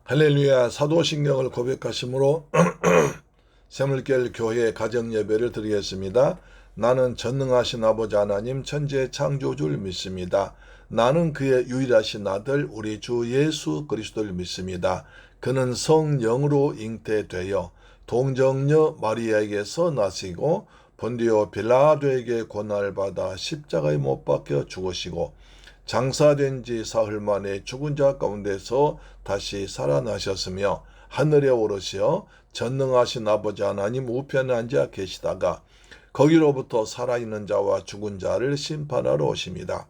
할렐루야. 사도신경을 고백하심으로 새물결 교회 가정예배를 드리겠습니다. 나는 전능하신 아버지 하나님 천지의 창조주를 믿습니다. 나는 그의 유일하신 아들 우리 주 예수 그리스도를 믿습니다. 그는 성령으로 잉태되어 동정녀 마리아에게서 나시고 본디오 빌라도에게 고난을 받아 십자가에 못 박혀 죽으시고 장사된 지 사흘 만에 죽은 자 가운데서 다시 살아나셨으며 하늘에 오르시어 전능하신 아버지 하나님 우편에 앉아 계시다가 거기로부터 살아있는 자와 죽은 자를 심판하러 오십니다.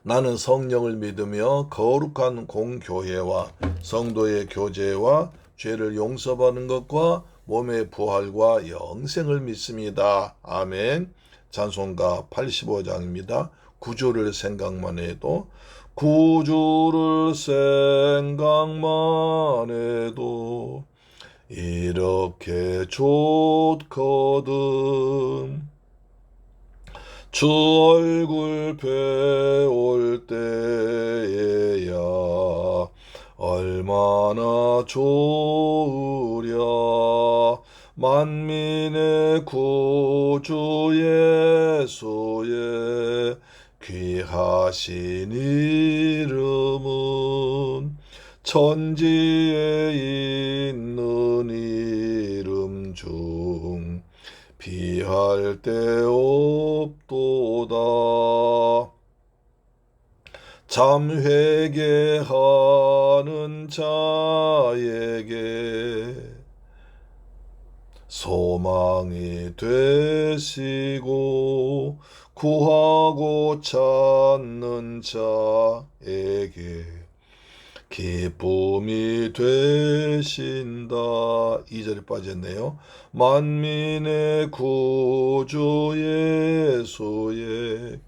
나는 성령을 믿으며 거룩한 공교회와 성도의 교제와 죄를 용서받는 것과 몸의 부활과 영생을 믿습니다. 아멘. 찬송가 85장입니다. 구주를 생각만 해도 구주를 생각만 해도 이렇게 좋거든. 주 얼굴 배울 때에야 얼마나 좋으랴. 만민의 구주 예수의 귀하신 이름은 천지에 있는 이름 중 비할 데 없도다. 참 회개하는 자에게 소망이 되시고 구하고 찾는 자에게 기쁨이 되신다. 2절에 빠졌네요. 만민의 구주 예수의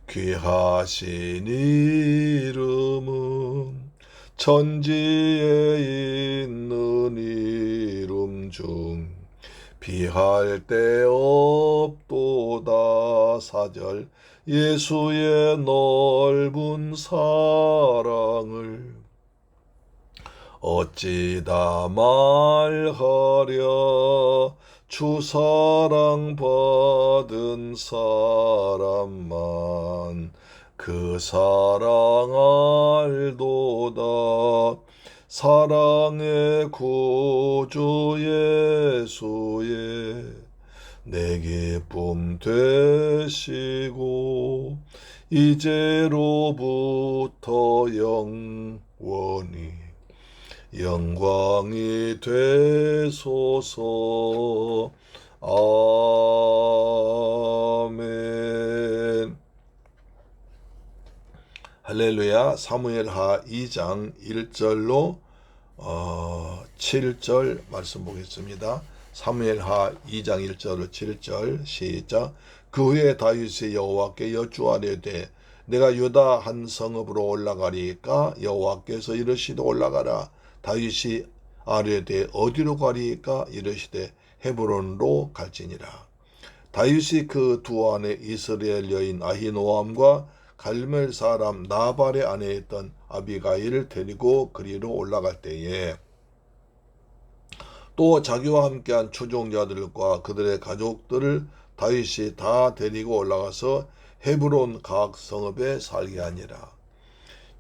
귀하신 이름은 천지에 있는 이름 중 비할 데 없도다. 4절 예수의 넓은 사랑을 어찌다 말하랴. 주 사랑 받은 사람만 그 사랑 알도다. 사랑의 구주 예수의 내 기쁨 되시고 이제로부터 영원히 영광이 되소서. 아멘. 할렐루야. 사무엘하 2장 1절로 7절 말씀 보겠습니다. 사무엘하 2장 1절로 7절 시작. 그 후에 다윗이 여호와께 여쭈아뢰되 내가 유다 한 성읍으로 올라가리까? 여호와께서 이르시되 올라가라. 다윗이 아뢰되 어디로 가리까? 이르시되 헤브론으로 갈지니라. 다윗이 그 두 아내 이스라엘 여인 아히노암과 갈멜 사람 나발의 아내였던 아비가일을 데리고 그리로 올라갈 때에 또 자기와 함께한 추종자들과 그들의 가족들을 다윗이 다 데리고 올라가서 헤브론 각 성읍에 살게 하니라.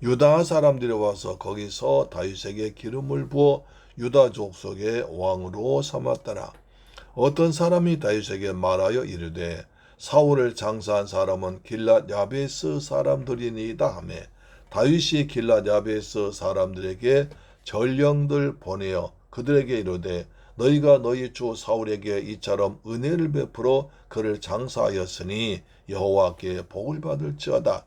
유다 사람들이 와서 거기서 다윗에게 기름을 부어 유다 족속의 왕으로 삼았더라. 어떤 사람이 다윗에게 말하여 이르되 사울을 장사한 사람은 길랏 야베스 사람들이니이다 하며 다윗이 길랏 야베스 사람들에게 전령들 보내어 그들에게 이르되 너희가 너희 주 사울에게 이처럼 은혜를 베풀어 그를 장사하였으니 여호와께 복을 받을지어다.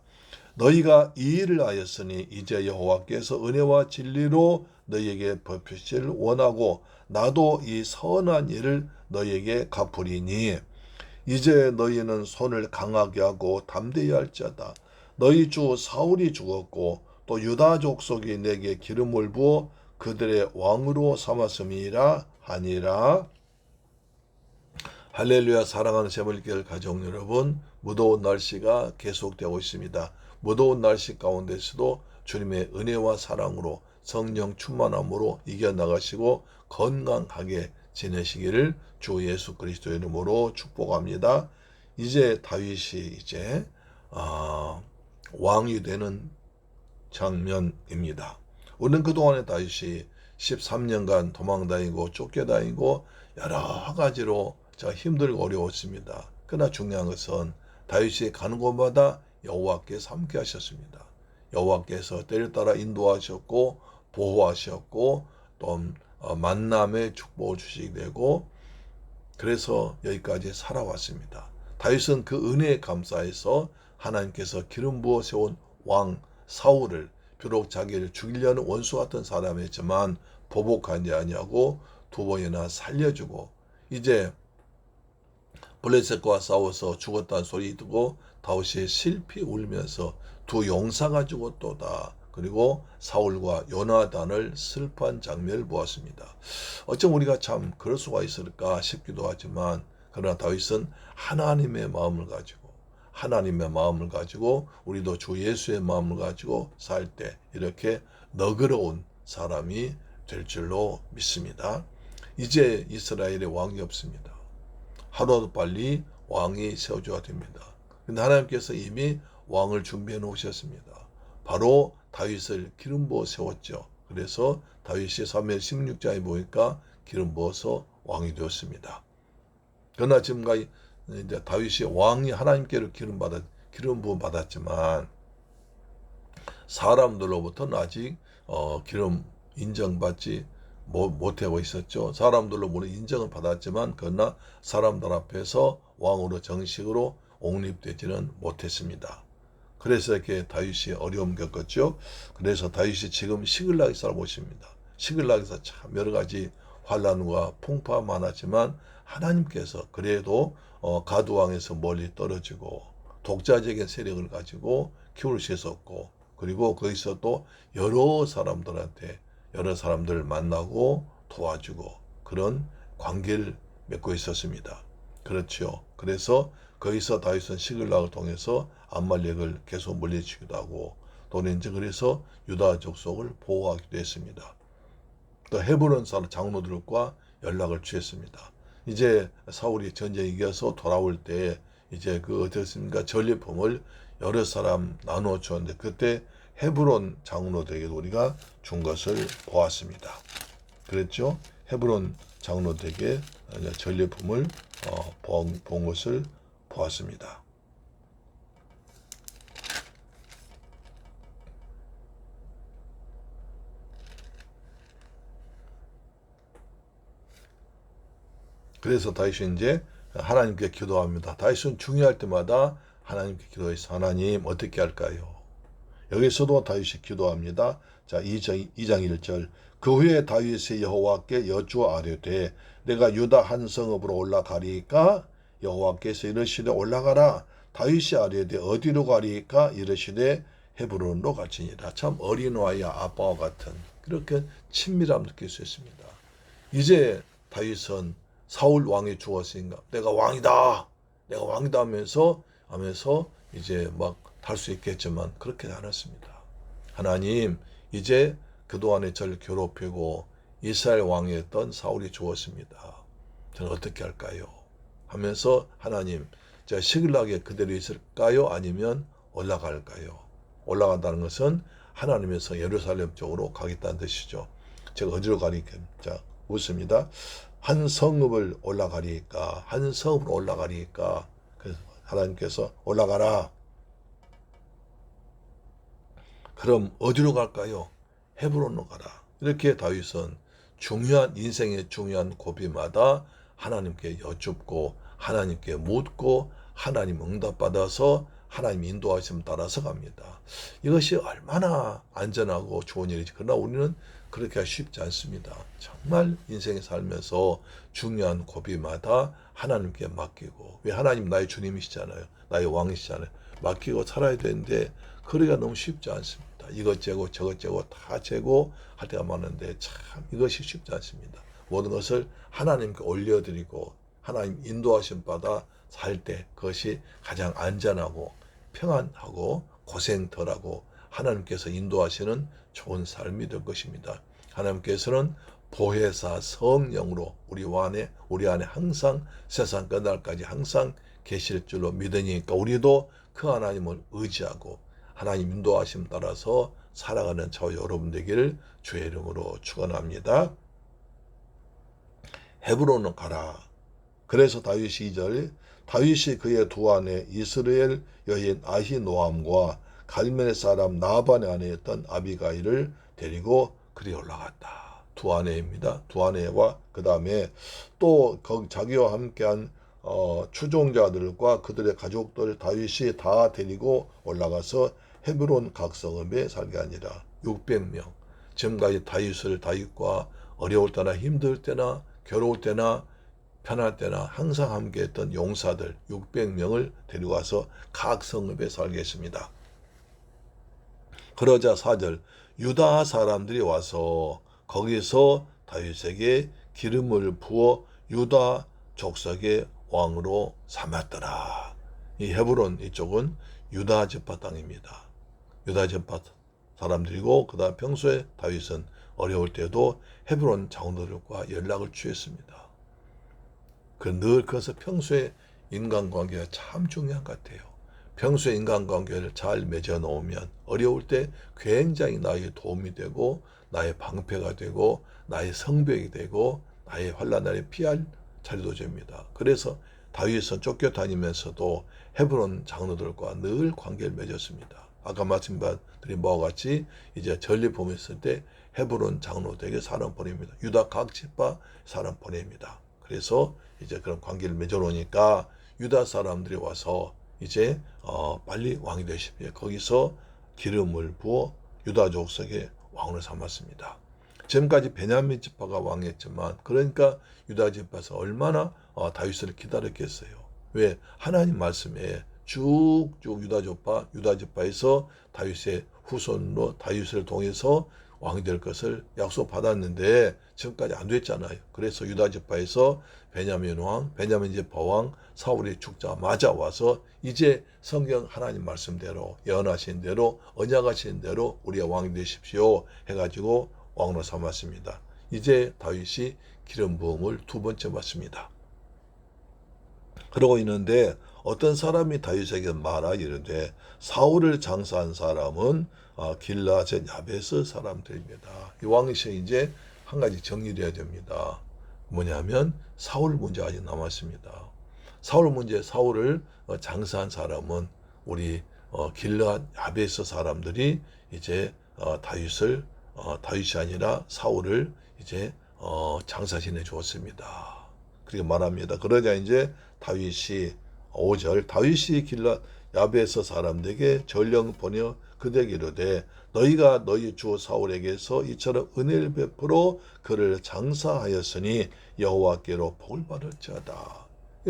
너희가 이 일을 하였으니 이제 여호와께서 은혜와 진리로 너희에게 베푸시기를 원하고 나도 이 선한 일을 너희에게 갚으리니 이제 너희는 손을 강하게 하고 담대히 할지어다. 너희 주 사울이 죽었고 또 유다 족속이 내게 기름을 부어 그들의 왕으로 삼았음이라 하니라. 할렐루야. 사랑하는 새물결 가족 여러분, 무더운 날씨가 계속되고 있습니다. 무더운 날씨 가운데서도 주님의 은혜와 사랑으로 성령 충만함으로 이겨나가시고 건강하게 지내시기를 주 예수 그리스도 이름으로 축복합니다. 이제 다윗이 이제 왕이 되는 장면입니다. 우리는 그동안에 다윗이 13년간 도망다니고 쫓겨다니고 여러 가지로 힘들고 어려웠습니다. 그러나 중요한 것은 다윗이 가는 곳마다 여호와께서 함께 하셨습니다. 여호와께서 때를 따라 인도하셨고 보호하셨고 또 만남의 축복을 주시게 되고 그래서 여기까지 살아왔습니다. 다윗은 그 은혜에 감사해서 하나님께서 기름 부어 세운 왕 사울을 비록 자기를 죽이려는 원수 같은 사람이었지만 보복하지 아니하고 두 번이나 살려주고 이제 블레셋과 싸워서 죽었다는 소리 듣고 다윗이 슬피 울면서 두 용사가 죽었도다. 그리고 사울과 요나단을 슬퍼한 장면을 보았습니다. 어쩜 우리가 참 그럴 수가 있을까 싶기도 하지만 그러나 다윗은 하나님의 마음을 가지고 우리도 주 예수의 마음을 가지고 살 때 이렇게 너그러운 사람이 될 줄로 믿습니다. 이제 이스라엘에 왕이 없습니다. 하루라도 빨리 왕이 세워져야 됩니다. 근데 하나님께서 이미 왕을 준비해 놓으셨습니다. 바로 다윗을 기름 부어 세웠죠. 그래서 다윗이 사무엘 16장에 보니까 기름 부어서 왕이 되었습니다. 그러나 지금까지 이제 다윗이 왕이 하나님께로 기름 부음 받았지만 사람들로부터는 아직 기름 인정받지 못하고 있었죠. 사람들로 물론 인정을 받았지만 그러나 사람들 앞에서 왕으로 정식으로 옹립되지는 못했습니다. 그래서 이렇게 다윗이 어려움 겪었죠. 그래서 다윗이 지금 시글락에 살고 있습니다. 시글락에서 참 여러 가지 환란과 풍파 많았지만 하나님께서 그래도 가두왕에서 멀리 떨어지고 독자적인 세력을 가지고 키울 수 있었고 그리고 거기서 또 여러 사람들을 만나고 도와주고 그런 관계를 맺고 있었습니다. 그렇죠. 그래서 거기서 다윗은 시글락을 통해서 암말렉을 계속 물리치기도 하고 또는 이제 그래서 유다 족속을 보호하기도 했습니다. 또 헤브론 장로들과 연락을 취했습니다. 이제 사울이 전쟁에 이겨서 돌아올 때 이제 어떻습니까? 전리품을 여러 사람 나누어 주었는데 그때 헤브론 장로들에게 우리가 준 것을 보았습니다. 그랬죠? 헤브론 장로들에게 전리품을 본 것을 보았습니다. 그래서 다윗이 이제 하나님께 기도합니다. 다윗은 중요할 때마다 하나님께 기도해서 하나님 어떻게 할까요? 여기서도 다윗이 기도합니다. 자, 2장 1절. 그 후에 다윗이 여호와께 여쭈어 아뢰되 내가 유다 한 성읍으로 올라가리까? 여호와께서 이르시되 올라가라. 다윗이 아뢰되 어디로 가리까? 이르시되 헤브론으로 갈지니라. 참 어린아이와 아빠와 같은 그렇게 친밀함 느낄 수 있습니다. 이제 다윗은 사울 왕이 죽었으니까 내가 왕이다 하면서 이제 막 할 수 있겠지만 그렇게 않았습니다. 하나님 이제 그동안에 저를 괴롭히고 이스라엘 왕이었던 사울이 죽었습니다. 저는 어떻게 할까요? 하면서 하나님 제가 시글락에 그대로 있을까요? 아니면 올라갈까요? 올라간다는 것은 하나님에서 예루살렘 쪽으로 가겠다는 뜻이죠. 제가 어디로 가리까? 자, 웃습니다. 한 성읍으로 올라가리까? 그래서 하나님께서 올라가라. 그럼 어디로 갈까요? 헤브론으로 가라. 이렇게 다윗은 인생의 중요한 고비마다 하나님께 여쭙고 하나님께 묻고 하나님 응답받아서 하나님 인도하심 따라서 갑니다. 이것이 얼마나 안전하고 좋은 일이지. 그러나 우리는 그렇게 쉽지 않습니다. 정말 인생에 살면서 중요한 고비마다 하나님께 맡기고 왜 하나님 나의 주님이시잖아요. 나의 왕이시잖아요. 맡기고 살아야 되는데 그러기가 너무 쉽지 않습니다. 이것 재고 저것 재고 다 재고 할 때가 많은데 참 이것이 쉽지 않습니다. 모든 것을 하나님께 올려드리고 하나님 인도하심 받아 살 때 그것이 가장 안전하고 평안하고 고생 덜하고 하나님께서 인도하시는 좋은 삶이 될 것입니다. 하나님께서는 보혜사 성령으로 우리 안에 항상 세상 끝날까지 항상 계실 줄로 믿으니까 우리도 그 하나님을 의지하고 하나님 인도하심 따라서 살아가는 저 여러분 되기를 주의 이름으로 축원합니다. 헤브론으로 가라. 그래서 다윗이 2절 다윗이 그의 두 아내 이스라엘 여인 아히노암과 갈멜 사람 나반의 아내였던 아비가일을 데리고 그리 올라갔다. 두 아내입니다. 두 아내와 그 다음에 또 자기와 함께한 추종자들과 그들의 가족들 다윗이 다 데리고 올라가서 헤브론 각성읍에 살게 하니라. 600명. 지금까지 다윗과 어려울 때나 힘들 때나 괴로울 때나 편할 때나 항상 함께했던 용사들 600명을 데리고 와서 각 성읍에 살게 했습니다. 그러자 4절 유다 사람들이 와서 거기서 다윗에게 기름을 부어 유다 족속의 왕으로 삼았더라. 이 헤브론 이쪽은 유다 지파 땅입니다. 유다 지파 사람들이고 그 다음 평소에 다윗은 어려울 때도 헤브론 장로들과 연락을 취했습니다. 그래서 평소에 인간관계가 참 중요한 것 같아요. 평소에 인간관계를 잘 맺어 놓으면 어려울 때 굉장히 나에게 도움이 되고 나의 방패가 되고 나의 성벽이 되고 나의 환난을 피할 자리도 됩니다. 그래서 다윗은 쫓겨다니면서도 헤브론 장로들과 늘 관계를 맺었습니다. 아까 말씀드린 바와 같이 이제 전리품을 있을 때 헤브론 장로들에게 사람 보냅니다. 유다 각 지파 사람 보냅니다. 그래서 이제 그런 관계를 맺어놓으니까 유다 사람들이 와서 이제 빨리 왕이 되십시오. 거기서 기름을 부어 유다 족속의 왕으로 삼았습니다. 지금까지 베냐민 지파가 왕이었지만 그러니까 유다 지파에서 얼마나 다윗을 기다렸겠어요. 왜? 하나님 말씀에 쭉쭉 유다 지파에서 다윗의 후손으로 다윗을 통해서 왕이 될 것을 약속받았는데 지금까지 안 됐잖아요. 그래서 유다 지파에서 베냐민 지파 왕 사울이 죽자마자 와서 이제 성경 하나님 말씀대로 예언하신 대로 언약하신 대로 우리가 왕이 되십시오 해가지고 왕으로 삼았습니다. 이제 다윗이 기름 부음을 두 번째 받습니다. 그러고 있는데 어떤 사람이 다윗에게 말하기를 사울을 장사한 사람은 길라앗의 야베스 사람들입니다. 이 왕이 이제 한 가지 정리돼야 됩니다. 뭐냐면 사울 문제가 아직 남았습니다. 사울을 장사한 사람은 우리 길라앗 야베스 사람들이 이제 다윗이 아니라 사울을 이제 장사 지내 주었습니다. 그렇게 말합니다. 그러자 이제 다윗이 5절 다윗이 길라앗 야베스 사람들에게 전령 보내 그들에게 이르되 너희가 너희 주 사울에게서 이처럼 은혜를 베풀어 그를 장사하였으니 여호와께로 복을 받을지어다.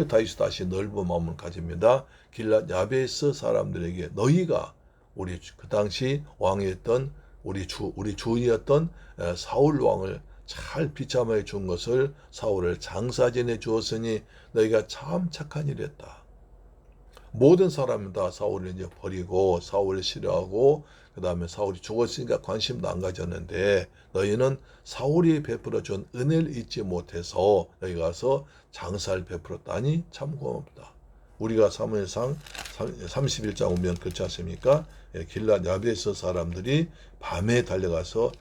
다윗이 다시 넓은 마음을 가집니다. 길라앗 야베스 사람들에게 너희가 우리 그 당시 왕이었던 우리 주인이었던 사울 왕을 잘 비참하게 준 것을 사울을 장사지내 주었으니 너희가 참 착한 일 했다. 모든 사람은 다 사울을 이제 버리고 사울을 싫어하고 그 다음에 사울이 죽었으니까 관심도 안 가졌는데 너희는 사울이 베풀어 준 은혜를 잊지 못해서 너희 가서 장사를 베풀었다니 참 고맙다. 우리가 사무엘상 31장 오면 그렇지 않습니까? 길라앗 야베스 사람들이 밤에 달려가서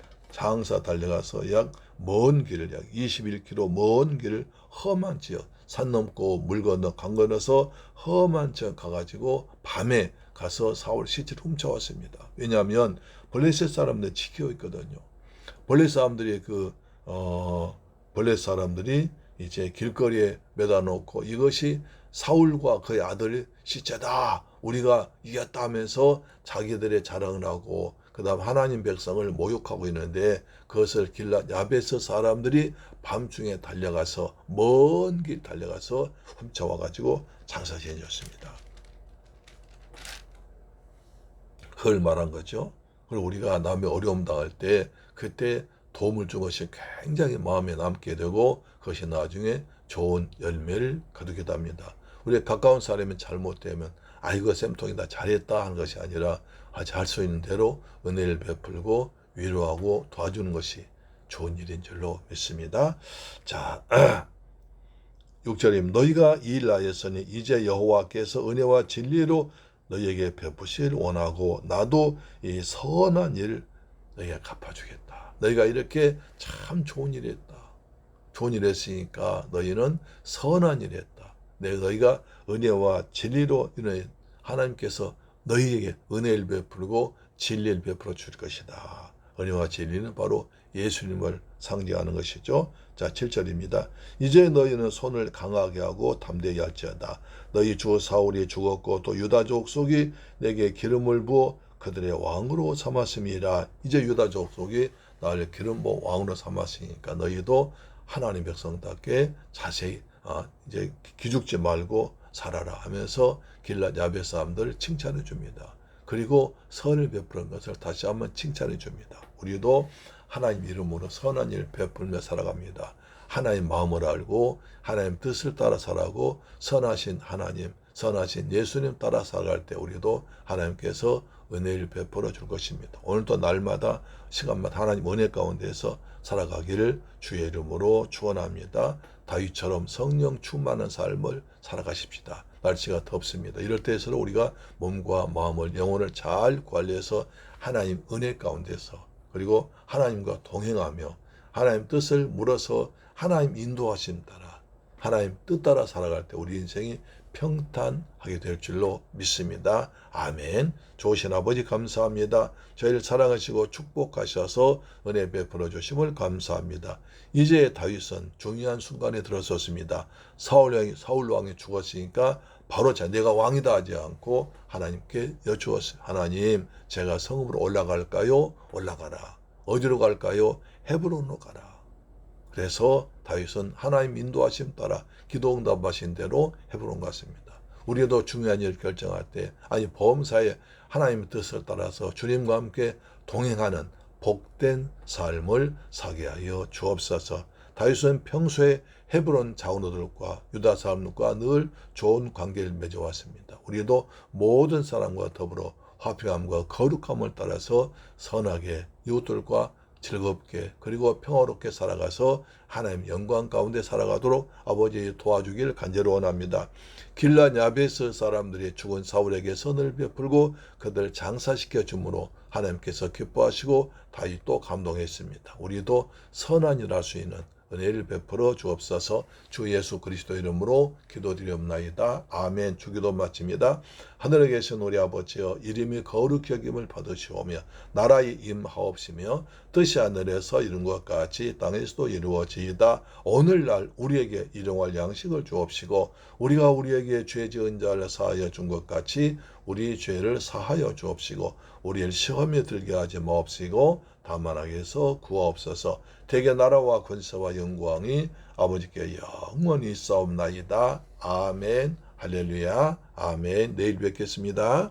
약 먼 길을 약 21km 먼 길을 험한 지역 산 넘고 물 건너 강 건너서 험한 지역 가가지고 밤에 가서 사울 시체를 훔쳐왔습니다. 왜냐하면 블레셋 사람들 지키고 있거든요. 블레셋 사람들이 이제 길거리에 매다 놓고 이것이 사울과 그의 아들 시체다. 우리가 이겼다 하면서 자기들의 자랑을 하고 그 다음 하나님 백성을 모욕하고 있는데 그것을 길라앗 야베스 사람들이 밤중에 달려가서 먼 길 달려가서 훔쳐와가지고 장사 지내줬습니다. 그걸 말한 거죠. 그리고 우리가 남의 어려움 당할 때 그때 도움을 준 것이 굉장히 마음에 남게 되고 그것이 나중에 좋은 열매를 거두게 됩니다. 우리 가까운 사람이 잘못되면 아이고 쌤통이다 잘했다 하는 것이 아니라 할 수 있는 대로 은혜를 베풀고 위로하고 도와주는 것이 좋은 일인 줄로 믿습니다. 자, 6절임 너희가 이 일 하였으니 이제 여호와께서 은혜와 진리로 너희에게 베푸실 원하고 나도 이 선한 일 너희가 갚아주겠다. 너희가 이렇게 참 좋은 일 했다. 좋은 일 했으니까 너희는 선한 일 했다. 너희가 은혜와 진리로 하나님께서 너희에게 은혜를 베풀고 진리를 베풀어 줄 것이다. 은혜와 진리는 바로 예수님을 상징하는 것이죠. 자, 7절입니다. 이제 너희는 손을 강하게 하고 담대히 할지어다. 너희 주 사울이 죽었고 또 유다 족속이 내게 기름을 부어 그들의 왕으로 삼았음이라. 이제 유다 족속이 나를 기름 부어 왕으로 삼았으니까 너희도 하나님 백성답게 자세히 이제 기죽지 말고 살아라 하면서 길랏 야베 사람들 칭찬해 줍니다. 그리고 선을 베푸는 것을 다시 한번 칭찬해 줍니다. 우리도 하나님 이름으로 선한 일 베풀며 살아갑니다. 하나님 마음을 알고 하나님 뜻을 따라 살아가고 선하신 하나님, 선하신 예수님 따라 살아갈 때 우리도 하나님께서 은혜를 베풀어 줄 것입니다. 오늘도 날마다 시간마다 하나님 은혜 가운데서 살아가기를 주의 이름으로 축원합니다. 다윗처럼 성령 충만한 삶을 살아가십시다. 날씨가 덥습니다. 이럴 때에서는 우리가 몸과 마음을 영혼을 잘 관리해서 하나님 은혜 가운데서 그리고 하나님과 동행하며 하나님 뜻을 물어서 하나님 인도하심 따라 하나님 뜻 따라 살아갈 때 우리 인생이 평탄하게 될 줄로 믿습니다. 아멘. 좋으신 아버지 감사합니다. 저희를 사랑하시고 축복하셔서 은혜 베풀어 주심을 감사합니다. 이제 다윗은 중요한 순간에 들어섰습니다. 사울 왕이 죽었으니까 바로 내가 왕이다 하지 않고 하나님께 여쭈었어요. 하나님, 제가 성읍으로 올라갈까요? 올라가라. 어디로 갈까요? 헤브론으로 가라. 그래서 다윗은 하나님 인도하심 따라 기도 응답하신 대로 헤브론 갔습니다. 우리도 중요한 일을 결정할 때 범사에 하나님의 뜻을 따라서 주님과 함께 동행하는 복된 삶을 사게 하여 주옵소서. 다윗은 평소에 헤브론 장로들과 유다 사람들과 늘 좋은 관계를 맺어왔습니다. 우리도 모든 사람과 더불어 화평함과 거룩함을 따라서 선하게 이웃들과 즐겁게 그리고 평화롭게 살아가서 하나님 영광 가운데 살아가도록 아버지 도와주길 간절히 원합니다. 길랏 야베스 사람들이 죽은 사울에게 선을 베풀고 그들을 장사시켜 주므로 하나님께서 기뻐하시고 다윗도 감동했습니다. 우리도 선한 일 할 수 있는 은혜를 베풀어 주옵소서. 주 예수 그리스도 이름으로 기도드리옵나이다. 아멘. 주기도 마칩니다. 하늘에 계신 우리 아버지여, 이름이 거룩히 여김을 받으시오며 나라의 임하옵시며 뜻이 하늘에서 이룬 것 같이 땅에서도 이루어지이다. 오늘날 우리에게 일용할 양식을 주옵시고 우리가 우리에게 죄 지은 자를 사하여 준 것 같이 우리 죄를 사하여 주옵시고 우리를 시험에 들게 하지 마옵시고 다만 악에서 구하옵소서. 대개 나라와 권세와 영광이 아버지께 영원히 있사옵나이다. 아멘. 할렐루야. 아멘. 내일 뵙겠습니다.